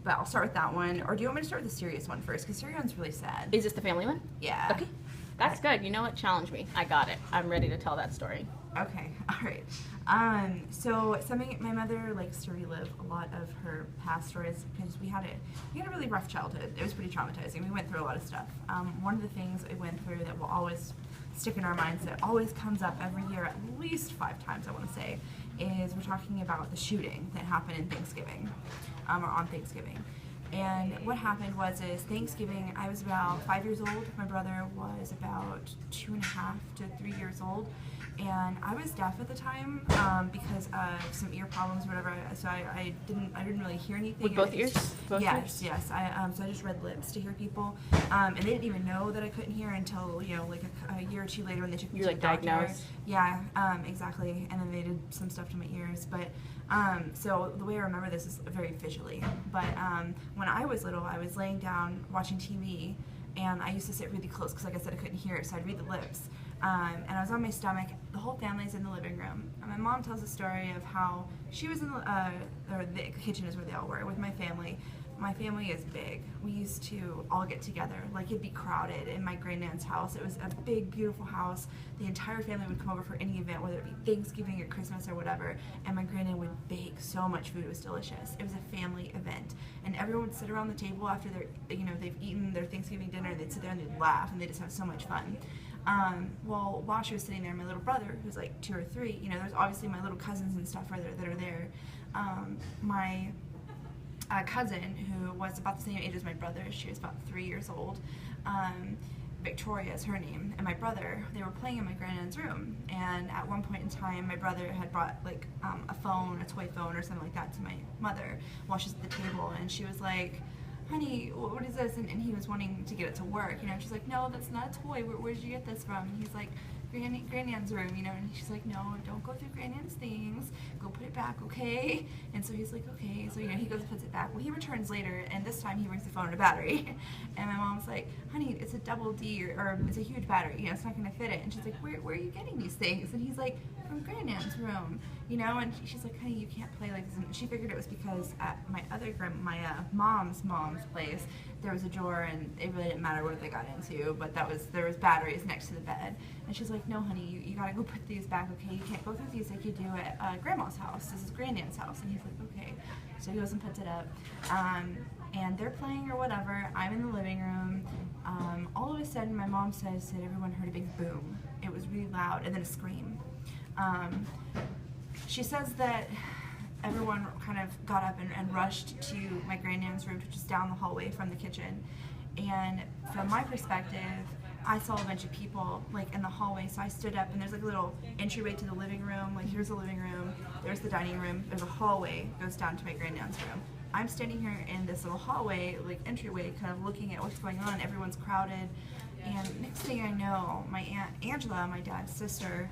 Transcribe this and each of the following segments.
but I'll start with that one. Or do you want me to start with the serious one first? Because serious one's really sad. Is this the family one? Yeah. Okay. That's good. You know what? Challenge me. I got it. I'm ready to tell that story. Okay, all right. So my mother likes to relive a lot of her past stories because we had a really rough childhood. It was pretty traumatizing. We went through a lot of stuff. One of the things we went through that will always stick in our minds, that always comes up every year, at least 5 times, I want to say, is we're talking about the shooting that happened in Thanksgiving, or on Thanksgiving. And what happened is Thanksgiving, I was about 5 years old. My brother was about 2.5 to 3 years old. And I was deaf at the time because of some ear problems or whatever. So I didn't really hear anything. With both ears? Yes. So I just read lips to hear people. And they didn't even know that I couldn't hear until, like a year or two later when they took me to the doctor. Diagnosed? Yeah, exactly. And then they did some stuff to my ears. But so the way I remember this is very visually. But when I was little, I was laying down watching TV, and I used to sit really close because, like I said, I couldn't hear it, so I'd read the lips. And I was on my stomach. The whole family's in the living room. And my mom tells a story of how she was in the kitchen is where they all were with my family. My family is big. We used to all get together. Like, it'd be crowded in my grandnan's house. It was a big, beautiful house. The entire family would come over for any event, whether it be Thanksgiving or Christmas or whatever. And my grannan would bake so much food. It was delicious. It was a family event. And everyone would sit around the table after they've eaten their Thanksgiving dinner, and they'd sit there and they'd laugh, and they just have so much fun. Well, while she was sitting there, my little brother, who's like 2 or 3, there's obviously my little cousins and stuff that are there. My cousin, who was about the same age as my brother, she was about 3 years old. Victoria is her name, and my brother, they were playing in my granddad's room. And at one point in time, my brother had brought like a toy phone or something like that to my mother while she's at the table, and she was like, "Honey, what is this?" And he was wanting to get it to work, and she's like, "No, that's not a toy. Where did you get this from?" And he's like, Grandnan's room, and she's like, "No, don't go through Grandnan's things. Go put it back, okay?" And so he's like, "Okay." So he goes and puts it back. Well, he returns later, and this time he brings the phone and a battery. And my mom's like, "Honey, it's a double D, or it's a huge battery. It's not gonna fit it." And she's like, "Where are you getting these things?" And he's like, "From Grandnan's room." And she's like, "Honey, you can't play like this." And she figured it was because at my mom's place, there was a drawer, and it really didn't matter what they got into, but there was batteries next to the bed. And she's like, "No, honey, you gotta go put these back, okay? You can't go through these like you do at Grandma's house. This is Grandnan's house." And he's like, "Okay." So he goes and puts it up. And they're playing or whatever. I'm in the living room. All of a sudden, my mom says that everyone heard a big boom. It was really loud, and then a scream. She says that everyone kind of got up and rushed to my granddad's room, which is down the hallway from the kitchen. And from my perspective, I saw a bunch of people like in the hallway, so I stood up, and there's like a little entryway to the living room. Like, here's the living room, there's the dining room, there's a hallway that goes down to my granddad's room. I'm standing here in this little hallway, like entryway, kind of looking at what's going on. Everyone's crowded, and next thing I know, my Aunt Angela, my dad's sister,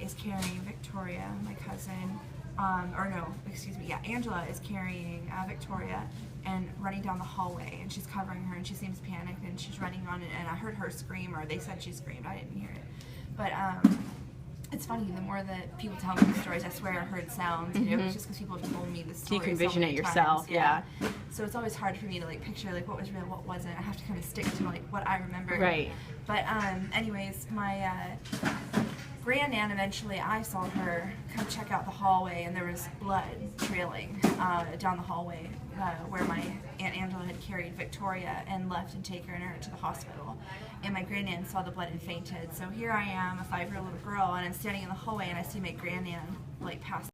is carrying Victoria, my cousin. Angela is carrying Victoria and running down the hallway, and she's covering her, and she seems panicked, and she's running on it, and I heard her scream, or they said she screamed, I didn't hear it. But it's funny, the more that people tell me the stories, I swear I heard sounds, it's just because people have told me the story. You can vision it yourself, yeah. So it's always hard for me to like picture like what was real, what wasn't. I have to kind of stick to like what I remember. Right. But anyways, my Grandnan, eventually I saw her come check out the hallway, and there was blood trailing down the hallway where my Aunt Angela had carried Victoria and left and taken her to the hospital. And my Grandnan saw the blood and fainted. So here I am, a 5-year-old little girl, and I'm standing in the hallway, and I see my Grandnan like pass